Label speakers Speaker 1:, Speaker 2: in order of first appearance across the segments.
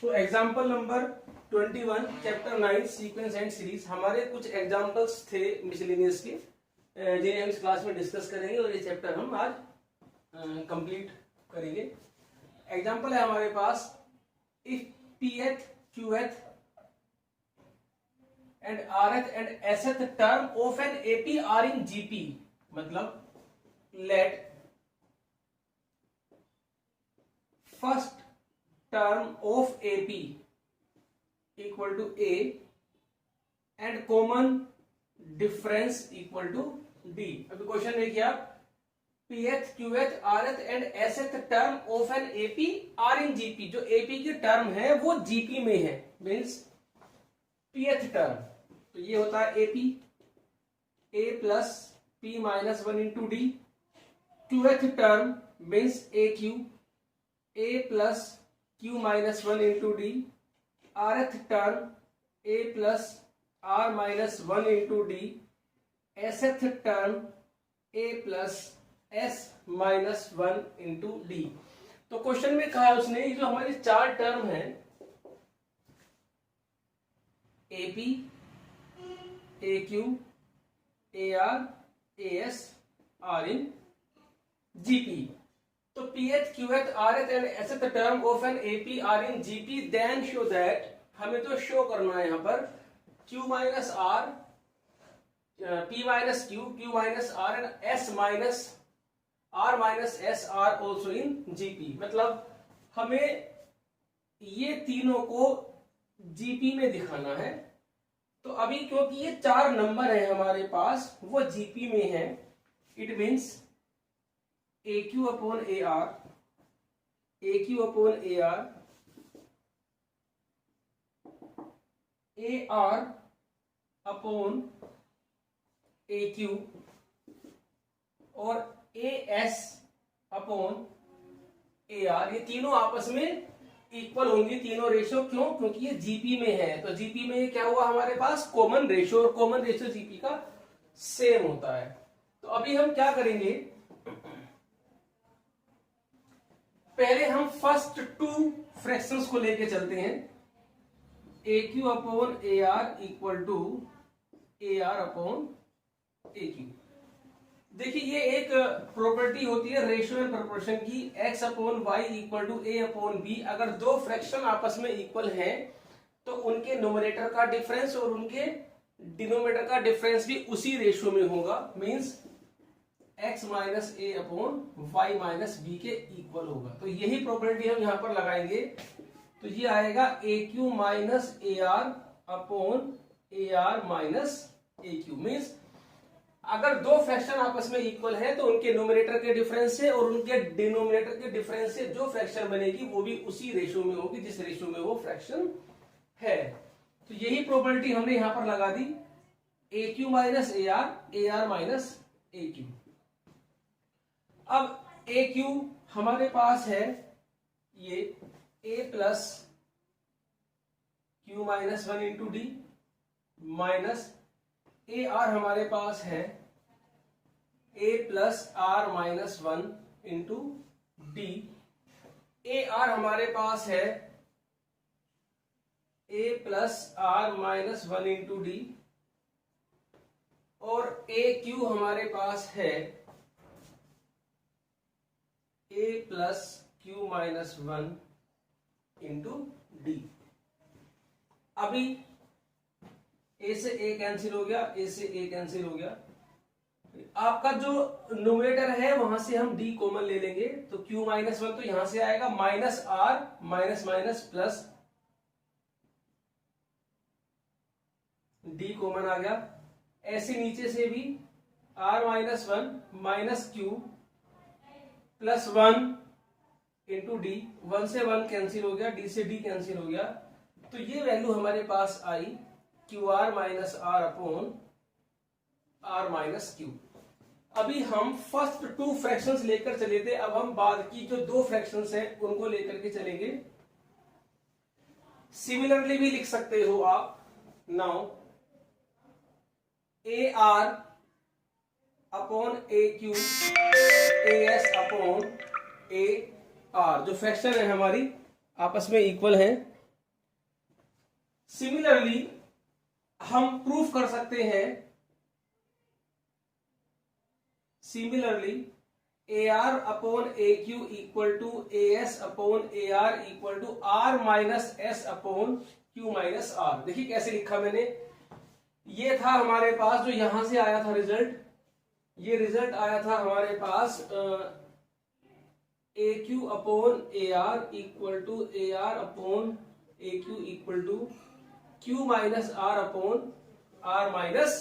Speaker 1: तो example number 21 chapter 9 sequence and series. हमारे कुछ एग्जाम्पल्स थे मिसलेनियस के जिन्हें हम इस क्लास में डिस्कस करेंगे और ये चैप्टर हम आज कंप्लीट करेंगे। एग्जाम्पल है हमारे पास, if pth qth and rth and sth term of N AP are in GP, मतलब let first term of AP equal to A and common difference equal to D। अभी question में क्या, pth qth rth and sth term of N AP are in GP, जो AP की term है वो GP में है, मीन्स pth टर्म, तो ये होता है AP A plus P minus 1 into D. qth term means AQ A plus Q minus 1 into D. rth term A plus R minus 1 into D. sth term A plus S minus 1 into D. तो question में कहा उसने, जो हमारी चार term है AP AQ AR AS R in GP, तो pth qth rth and sth term of N AP are in GP, then show that, हमें तो शो करना है यहाँ पर q minus r p minus q minus r and s minus r minus s are also in GP, मतलब हमें ये तीनों को GP में दिखाना है। तो अभी क्योंकि ये चार नंबर है हमारे पास वो GP में है, it means AQ upon AR, AQ upon AR, AR upon AQ और AS अपॉन AR, ये तीनों आपस में इक्वल होंगी, तीनों रेशियो। क्यों? क्योंकि ये GP में है, तो GP में क्या हुआ हमारे पास, कॉमन रेशियो, और कॉमन रेशियो GP का सेम होता है। तो अभी हम क्या करेंगे, पहले हम फर्स्ट टू फ्रैक्शंस को लेके चलते हैं। AQ upon AR equal to AR upon AQ। देखिए ये एक प्रॉपर्टी होती है रेशियो एंड प्रोपोर्शन की, x upon y equal to a upon b। अगर दो फ्रैक्शन आपस में इक्वल हैं तो उनके न्यूमरेटर का डिफरेंस और उनके डिनोमिनेटर का डिफरेंस भी उसी रेशियो में होगा, मींस x माइनस ए अपॉन वाई माइनस बी के इक्वल होगा। तो यही प्रॉपर्टी हम यहां पर लगाएंगे, तो ये आएगा AQ minus AR upon AR minus AQ। Means अगर दो फ्रैक्शन आपस में इक्वल है तो उनके न्यूमरेटर के डिफरेंस से और उनके डिनोमिनेटर के डिफरेंस से जो फ्रैक्शन बनेगी वो भी उसी रेशियो में होगी जिस रेशियो में वो फ्रैक्शन है। तो यही प्रॉपर्टी हमने यहां पर लगा दी, AQ minus AR, AR minus AQ। अब AQ हमारे पास है ये A plus Q minus 1 into D, minus AR हमारे पास है A plus R minus 1 into D. AR हमारे पास है A plus R minus 1 into D, और AQ हमारे पास है A plus Q minus 1 into D. अभी A से A कैंसिल हो गया, A से A कैंसिल हो गया। आपका जो न्यूमरेटर है वहां से हम D कॉमन ले लेंगे, तो Q माइनस 1 तो यहां से आएगा, minus R minus minus plus D common आ गया। ऐसे नीचे से भी R minus 1 minus Q plus 1 into D, 1 से 1 कैंसिल हो गया, D से D कैंसिल हो गया। तो ये वैल्यू हमारे पास आई QR minus R upon R minus Q। अभी हम फर्स्ट टू फ्रैक्शंस लेकर चले थे, अब हम बाद की जो दो फ्रैक्शंस हैं उनको लेकर के चलेंगे। सिमिलरली भी लिख सकते हो आप, now AR upon AQ AS upon AR, जो फ्रैक्शन है हमारी आपस में इक्वल है, सिमिलरली हम प्रूफ कर सकते हैं, similarly AR upon AQ equal to AS upon AR equal to R minus S upon Q minus R। देखिए कैसे लिखा मैंने, ये था हमारे पास जो यहां से आया था रिजल्ट, ये रिजल्ट आया था हमारे पास AQ upon AR equal to AR upon AQ equal to Q minus R upon R minus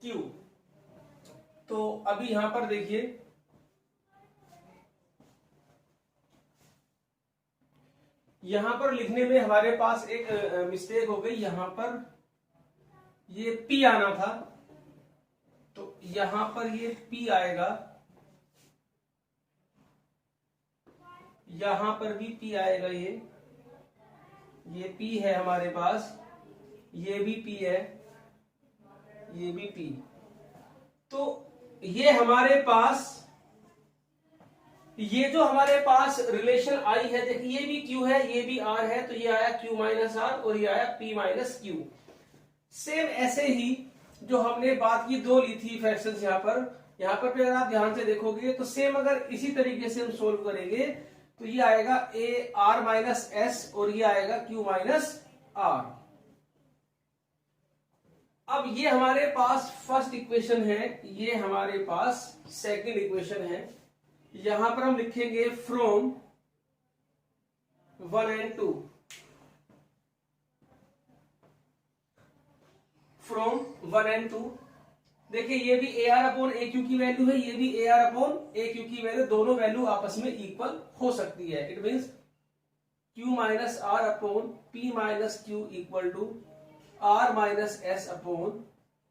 Speaker 1: Q। तो अभी यहां पर देखिए, यहां पर लिखने में हमारे पास एक मिस्टेक हो गई, यहां पर ये P आना था, तो यहां पर ये P आएगा, यहां पर भी P आएगा, ये P है हमारे पास, ये भी P है, ये भी P। तो ये हमारे पास, ये जो हमारे पास रिलेशन आई है, देखिए ये भी Q है, ये भी R है, तो ये आया Q माइनस R और ये आया P माइनस Q। सेम ऐसे ही जो हमने बात की दो ली थी फ्रैक्शंस, यहां पर भी अगर आप ध्यान से देखोगे तो सेम अगर इसी तरीके से हम सोल्व करेंगे तो ये आएगा A R माइनस S और ये आएगा Q माइनस R। अब ये हमारे पास फर्स्ट इक्वेशन है, ये हमारे पास सेकंड इक्वेशन है। यहां पर हम लिखेंगे फ्रॉम 1 and 2, फ्रॉम 1 and 2। देखिए ये भी AR अपॉन AQ की वैल्यू है, ये भी AR अपॉन AQ की वैल्यू, दोनों वैल्यू आपस में इक्वल हो सकती है। It means Q minus R upon P minus Q equal to R minus S upon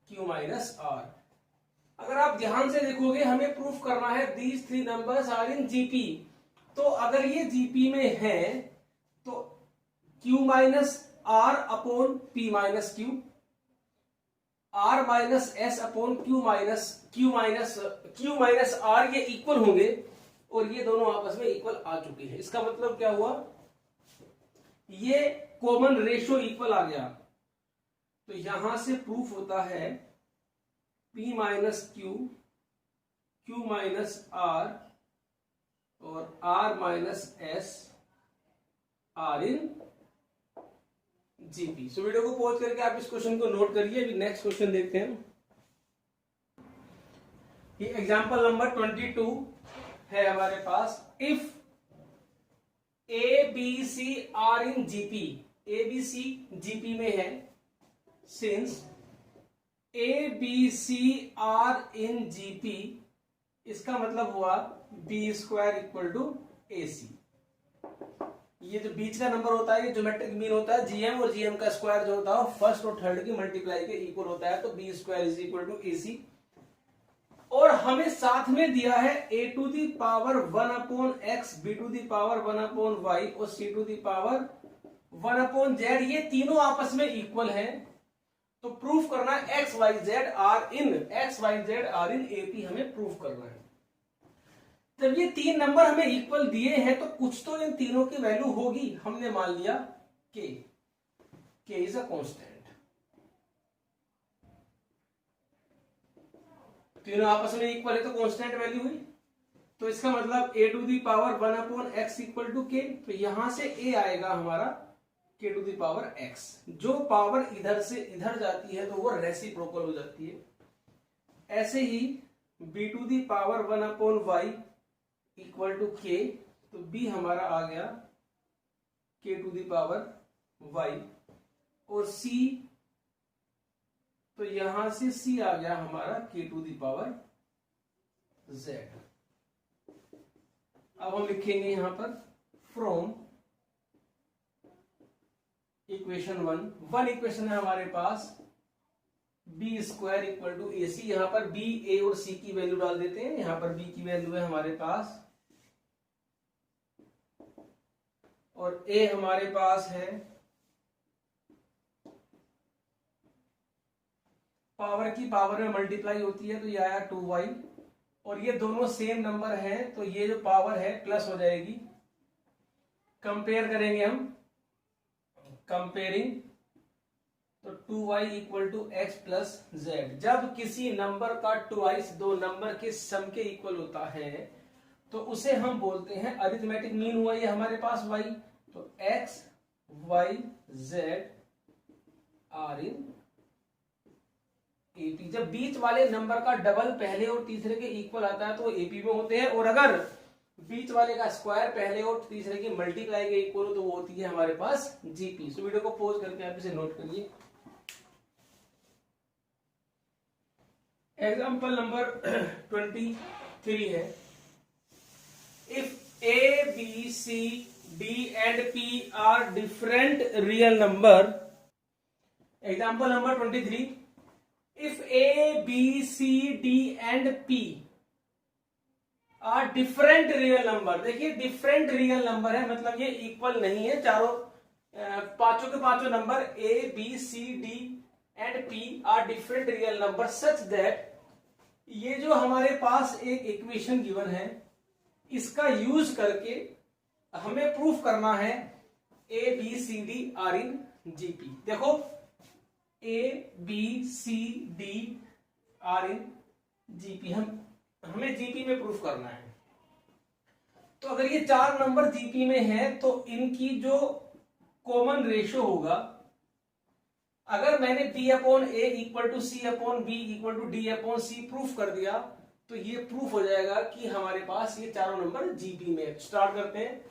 Speaker 1: Q minus R। अगर आप ध्यान से देखोगे हमें प्रूफ करना है these three numbers are in GP, तो अगर ये जीपी में है तो Q minus R upon P minus Q, R minus S upon Q minus R ये इक्वल होंगे और ये दोनों आपस में इक्वल आ चुके हैं। इसका मतलब क्या हुआ, ये कॉमन रेशियो इक्वल आ गया। तो यहां से प्रूफ होता है P minus Q, Q minus R और R minus S are in GP. So video को पॉज करके आप इस क्वेश्चन को नोट करिए। अभी नेक्स्ट क्वेश्चन देखते हैं। ये एग्जांपल नंबर 22 है हमारे पास। If A B C are in GP, A B C GP में है, since A B C are in GP, इसका मतलब हुआ B square equal to A C. ये जो बीच का नंबर होता है ये ज्योमेट्रिक मीन होता है, जीएम और जीएम का स्क्वायर जो होता है फर्स्ट और थर्ड की मल्टीप्लाई के इक्वल होता है, तो B square is equal to A C. और हमें साथ में दिया है a to the power 1 upon X, b to the power 1 upon Y और c to the power 1 upon Z, ये तीनों आपस में इक्वल हैं। तो प्रूफ करना है x y z are in AP, हमें प्रूफ करना है। जब ये तीन नंबर हमें इक्वल दिए हैं तो कुछ तो इन तीनों की वैल्यू होगी। हमने मान लिया k इज अ कांस्टेंट, तीनों आपस में इक्वल है तो कांस्टेंट वैल्यू हुई। तो इसका मतलब a to the power 1 upon x equal to k, तो यहां से a आएगा हमारा k to the power x। जो पावर इधर से इधर जाती है तो वो रेसिप्रोकल हो जाती है। ऐसे ही b to the power 1 upon y equal to k, तो b हमारा आ गया k to the power y, और c, तो यहां से c आ गया हमारा k to the power z। अब हम लिखेंगे यहां पर फ्रॉम इक्वेशन 1 इक्वेशन है हमारे पास B square equal to A सी। यहां पर बी, ए और सी की वैल्यू डाल देते हैं। यहां पर बी की वैल्यू है हमारे पास और ए हमारे पास है पावर की पावर में मल्टीप्लाई होती है, तो ये आया 2y, और ये दोनों सेम नंबर हैं तो ये जो पावर है प्लस हो जाएगी। कंपेयर करेंगे हम कंपेयरिंग, तो 2y equal to x plus z. जब किसी नंबर का ट्वाइस दो नंबर के सम के इक्वल होता है तो उसे हम बोलते हैं अरिथमेटिक मीन। हुआ ये हमारे पास y, तो x y z are in AP. जब बीच वाले नंबर का डबल पहले और तीसरे के इक्वल आता है तो वो एपी में होते हैं, और अगर बीच वाले का स्क्वायर पहले और तीसरे की मल्टीप्लाई के इक्वल हो तो वो होती है हमारे पास जीपी। सो वीडियो को पॉज करके आप इसे नोट करिए। एग्जाम्पल नंबर 23 है, if A B C D and P are different real number. Example number 23, if A, B, C, D and P are different real number। देखिए different real number है, मतलब ये equal नहीं है। चारों पांचों के पांचों number A, B, C, D and P are different real number such that ये जो हमारे पास एक इक्वेशन गिवन है इसका यूज करके हमें प्रूफ करना है A, B, C, D are in GP। देखो A, B, C, D are in GP, हमें जीपी में प्रूफ करना है। तो अगर ये चार नंबर जीपी में है तो इनकी जो कॉमन रेशियो होगा, अगर मैंने B upon A equal to C upon B equal to D upon C proof कर दिया तो ये प्रूफ हो जाएगा कि हमारे पास ये चारों नंबर जीपी में। स्टार्ट करते हैं।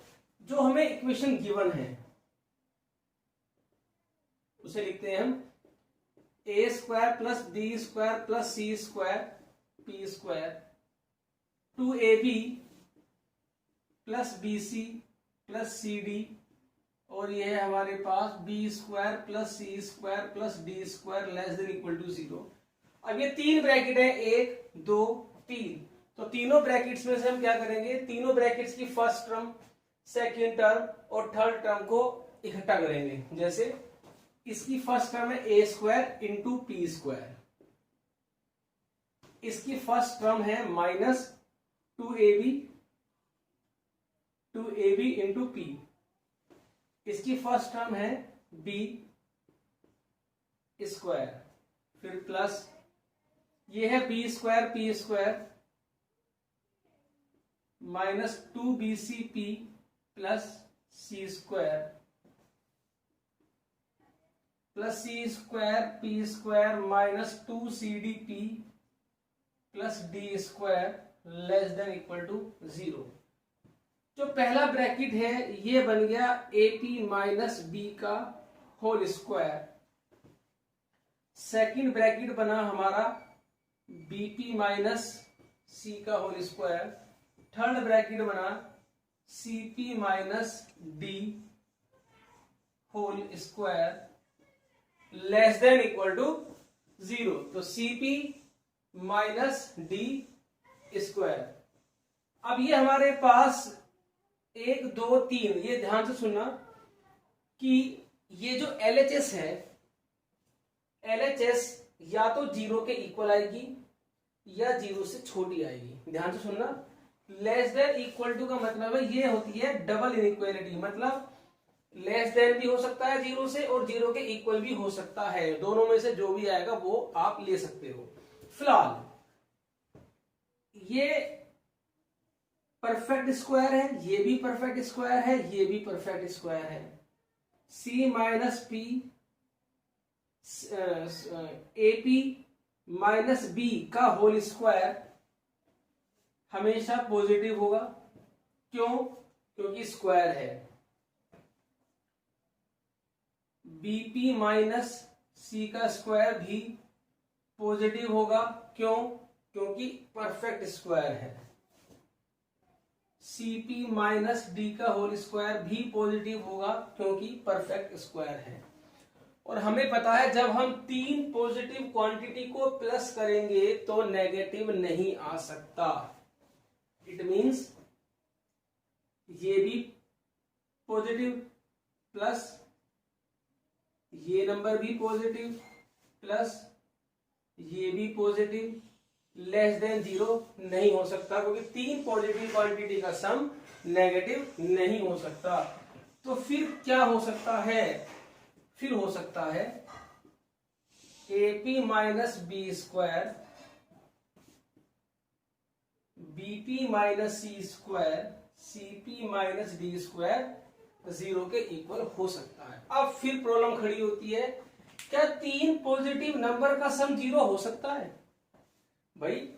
Speaker 1: जो हमें इक्वेशन गिवन है उसे लिखते हैं हम A square plus B square plus C square P square two A B plus B C plus C D, और ये है हमारे पास B square plus C square plus D square less than equal to 0। अब ये तीन bracket है, 1 2 3, तो तीनों ब्रैकेट्स में से हम क्या करेंगे, तीनों ब्रैकेट्स की फर्स्ट टर्म सेकेंड टर्म और थर्ड टर्म को इकट्ठा करेंगे। जैसे इसकी फर्स्ट टर्म है A square into P square, इसकी फर्स्ट टर्म है माइनस 2ab इंटू पी, इसकी फर्स्ट टर्म है बी स्क्वायर, फिर प्लस ये है B square P square minus 2bcp plus C square plus C square P square minus 2cdp plus D square less than equal to 0। जो पहला bracket है ये बन गया AP माइनस बी का होल स्क्वायर, सेकेंड ब्रैकेट बना हमारा BP minus C का होल स्क्वायर, थर्ड ब्रैकेट बना CP minus D whole square less than equal to 0। तो CP माइनस डी स्क्वायर। अब ये हमारे पास 1 2 3, ये ध्यान से सुनना कि ये जो LHS है, LHS या तो 0 के इक्वल आएगी या 0 से छोटी आएगी। ध्यान से सुनना, लेस देन इक्वल टू का मतलब है ये होती है डबल इनइक्वालिटी, मतलब लेस देन भी हो सकता है 0 से और 0 के इक्वल भी हो सकता है। दोनों में से जो भी आएगा वो आप ले सकते हो। फिलहाल ये परफेक्ट स्क्वायर है, ये भी परफेक्ट स्क्वायर है, ये भी परफेक्ट स्क्वायर है। C minus P AP minus B का होल स्क्वायर हमेशा पॉजिटिव होगा। क्यों? क्योंकि स्क्वायर है। BP माइनस सी का स्क्वायर भी पॉजिटिव होगा। क्यों? क्योंकि परफेक्ट स्क्वायर है। CP माइनस डी का होल स्क्वायर भी पॉजिटिव होगा क्योंकि परफेक्ट स्क्वायर है। और हमें पता है जब हम तीन पॉजिटिव क्वांटिटी को प्लस करेंगे तो नेगेटिव नहीं आ सकता। इट मींस ये भी पॉजिटिव प्लस ये नंबर भी पॉजिटिव प्लस ये भी पॉजिटिव, लेस देन 0 नहीं हो सकता क्योंकि तीन पॉजिटिव क्वांटिटी का सम नेगेटिव नहीं हो सकता। तो फिर क्या हो सकता है? फिर हो सकता है AP minus B square BP minus C square CP minus D square 0 के इक्वल हो सकता है। अब फिर प्रॉब्लम खड़ी होती है, क्या 3 पॉजिटिव नंबर का सम 0 हो सकता है? भाई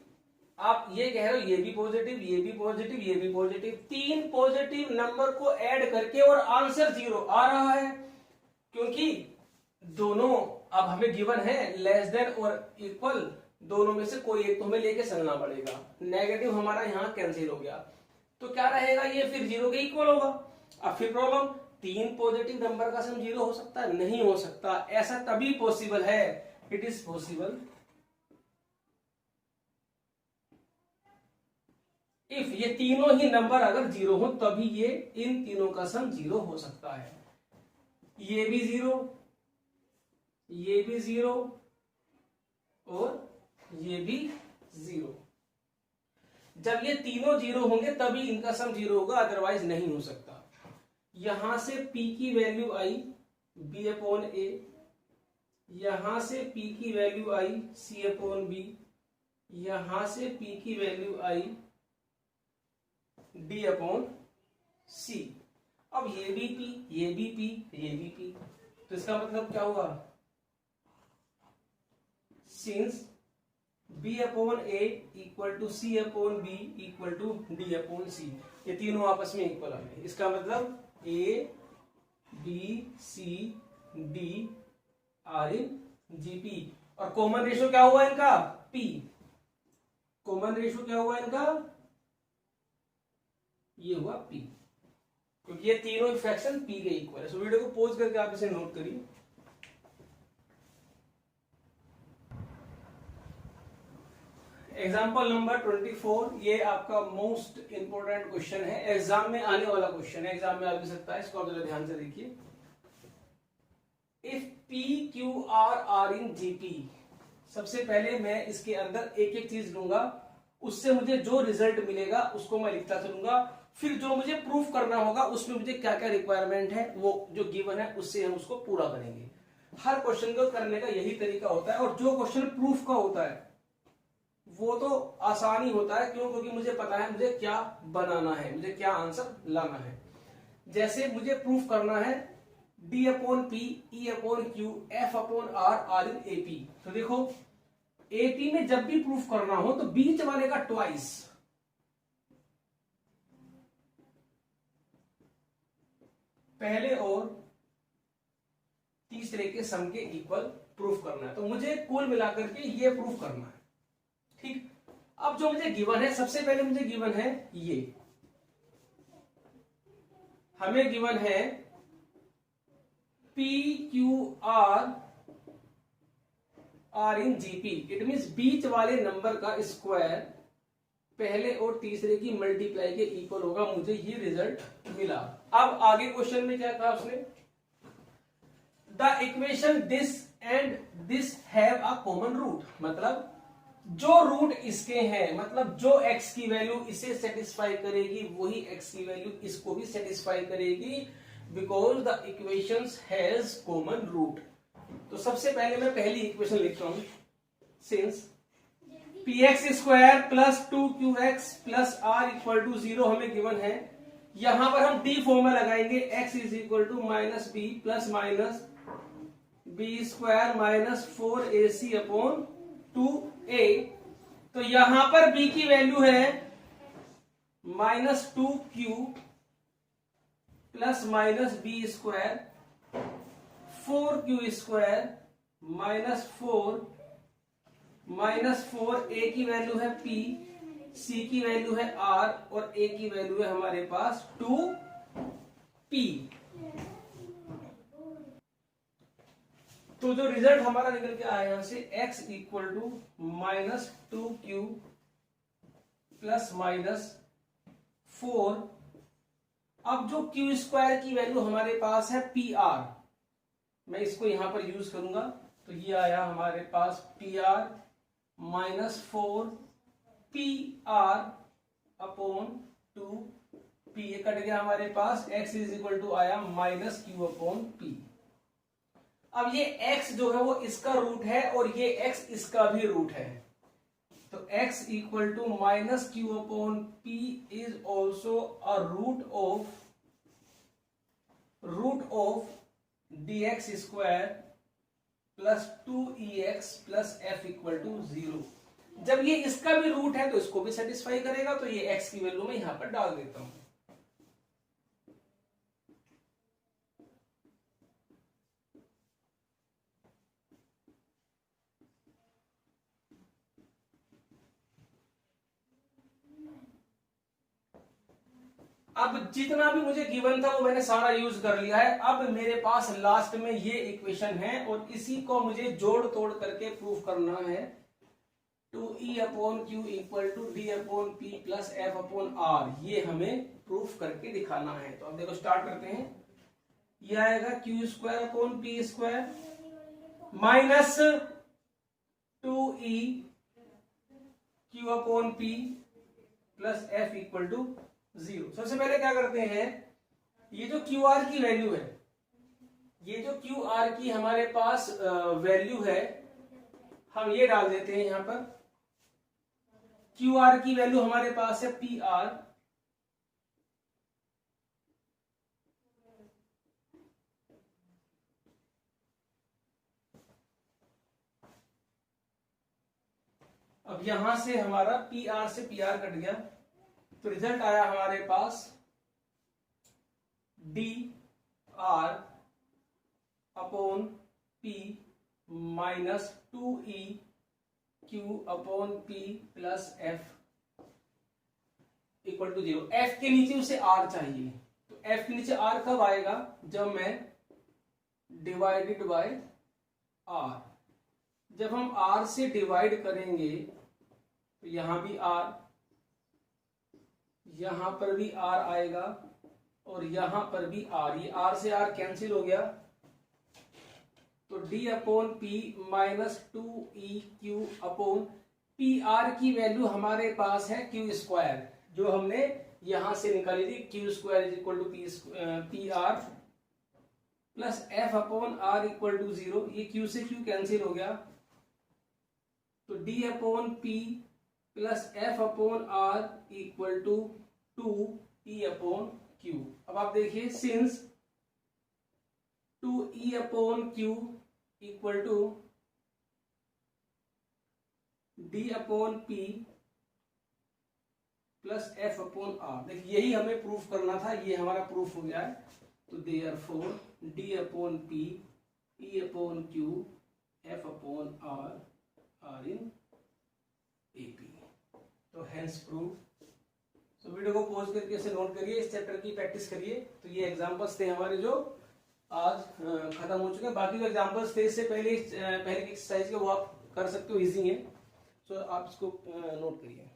Speaker 1: आप ये कह रहे हो ये भी पॉजिटिव, ये भी पॉजिटिव, ये भी पॉजिटिव, 3 पॉजिटिव नंबर को ऐड करके और आंसर 0 आ रहा है, क्योंकि दोनों अब हमें गिवन है लेस देन और इक्वल, दोनों में से कोई एक तो हमें लेके चलना पड़ेगा। नेगेटिव हमारा यहाँ कैंसिल हो गया, तो क्या रहेगा, ये फिर 0 के इक्वल होगा। अब फिर प्रॉब्लम, 3 पॉजिटिव नंबर का सम 0 हो सकता है? नहीं हो सकता। ऐसा तभी पॉसिबल है, इट इज पॉसिबल इफ ये तीनों ही नंबर अगर 0 हो, तभी ये इन तीनों का सम 0 हो सकता है। ये भी 0, ये भी 0 और ये भी 0। जब ये तीनों 0 होंगे तभी इनका सम 0 होगा, अदरवाइज नहीं हो सकता। यहां से P की value I B upon A, यहां से P की वैल्यू आई C अपॉन B, यहां से P की वैल्यू आई D अपॉन C। अब ये भी P, ये भी P, ये भी P, तो इसका मतलब क्या हुआ, since B upon A equal to C upon B equal to D upon C, ये तीनों आपस में इक्वल आ गए। इसका मतलब A B C D are in GP, और कॉमन रेशियो क्या हुआ इनका, P। कॉमन रेशियो क्या हुआ इनका, ये हुआ P, क्योंकि ये तीनों फ्रैक्शन P के इक्वल है। सो वीडियो को पॉज करके आप इसे नोट करिए। एग्जाम्पल नंबर 24, ये आपका मोस्ट इंपोर्टेंट क्वेश्चन है, एग्जाम में आने वाला क्वेश्चन है, एग्जाम में आ भी सकता है, इसको आप जरा ध्यान से देखिए। If P Q R in GP, सबसे पहले मैं इसके अंदर एक एक चीज लूंगा, उससे मुझे जो रिजल्ट मिलेगा उसको मैं लिखता चलूंगा, फिर जो मुझे प्रूफ करना होगा उसमें मुझे क्या क्या रिक्वायरमेंट है वो जो गिवन है उससे हम उसको पूरा करेंगे। हर क्वेश्चन को करने का यही तरीका होता है, और जो क्वेश्चन प्रूफ का होता है वो तो आसानी होता है, क्यों, क्योंकि मुझे पता है मुझे क्या बनाना है, मुझे क्या आंसर लाना है। जैसे मुझे प्रूफ करना है D upon P E upon Q F upon R इन AP, तो देखो AP में जब भी प्रूफ करना हो तो बीच वाले का ट्वाइस, पहले और तीसरे के सम के इक्वल प्रूफ करना है। तो मुझे कुल मिलाकर के ये प्रूफ करना है, ठीक। अब जो मुझे गिवन है, सबसे पहले मुझे गिवन है ये, हमें गिवन है P Q R in GP, it means बीच वाले नंबर का स्क्वायर पहले और तीसरे की मल्टीप्लाई के इक्वल होगा, मुझे ये रिजल्ट मिला। अब आगे क्वेश्चन में क्या कहा उसने, the equation this and this have a common root, मतलब जो रूट इसके हैं, मतलब जो x की वैल्यू इसे सेटिस्फाई करेगी वही x की वैल्यू इसको भी सेटिस्फाई करेगी, because the equations has common root. तो सबसे पहले मैं पहली इक्वेशन लिखता हूं, since px square plus 2qx plus r equal to 0 हमें गिवन है, यहां पर हम d फॉर्मूला लगाएंगे, x is equal to minus B plus minus B square minus 4ac upon 2a। तो यहां पर b की वैल्यू है minus 2q plus minus B square 4q square minus 4 a की वैल्यू है p, c की value है r और a की वैल्यू है हमारे पास 2p। तो जो रिजल्ट हमारा निकल के आया यहां से x equal to minus 2q plus minus 4, अब जो q स्क्वायर की वैल्यू हमारे पास है pr, मैं इसको यहां पर यूज करूंगा, तो ये आया हमारे पास pr minus 4pr upon 2p, ये कट गया हमारे पास, x इज इक्वल टू आया माइनस q अपॉन p। अब ये x जो है वो इसका रूट है और ये x इसका भी रूट है, तो x equal to minus Q upon P is also a root of dx square plus 2ex plus f equal to 0। जब ये इसका भी रूट है तो इसको भी सेटिस्फाई करेगा, तो ये x की वैल्यू मैं यहां पर डाल देता हूं। अब जितना भी मुझे गिवन था वो मैंने सारा यूज कर लिया है। अब मेरे पास लास्ट में ये इक्वेशन है और इसी को मुझे जोड़ तोड़ करके प्रूफ करना है। 2e upon Q equal to D upon P plus F upon R, ये हमें प्रूफ करके दिखाना है। तो अब देखो स्टार्ट करते हैं। ये आएगा Q square upon P square minus 2e Q upon P plus F equal to 0। सबसे पहले क्या करते हैं, ये जो क्यू आर की वैल्यू है, ये जो क्यू आर की हमारे पास वैल्यू है, हम ये डाल देते हैं यहां पर। क्यू आर की वैल्यू हमारे पास है पी आर, अब यहां से हमारा पी आर से पी आर कट गया, तो रिजल्ट आया हमारे पास D R upon P minus 2e Q upon P plus F equal to 0। F के नीचे उसे आर चाहिए, तो एफ के नीचे आर कब आएगा, जब मैं डिवाइडेड बाय आर, जब हम आर से डिवाइड करेंगे तो यहां भी आर, यहां पर भी आर आएगा और यहां पर भी आर, ये आर से आर कैंसिल हो गया, तो D upon P minus 2e Q upon P R की वैल्यू हमारे पास है क्यू स्क्वायर, जो हमने यहां से निकाली थी। Q square is equal to P R plus F upon R equal to 0। ये क्यू से क्यू कैंसिल हो गया, तो D upon P plus F upon R equal to 2e upon Q. अब आप देखिए, since 2e upon Q equal to D upon P plus F upon R, देखिए यही हमें प्रूफ करना था, ये हमारा प्रूफ हो गया है। तो therefore D upon P E upon Q F upon R in AP, तो हेंस प्रूफ। तो वीडियो को पॉज करके इसे नोट करिए, इस चैप्टर की प्रैक्टिस करिए। तो ये एग्जांपल्स थे हमारे जो आज खत्म हो चुके हैं। बाकी जो एग्जांपल्स थे इससे पहले की एक्सरसाइज के, वो आप कर सकते हो, इजी है। तो आप इसको नोट करिए।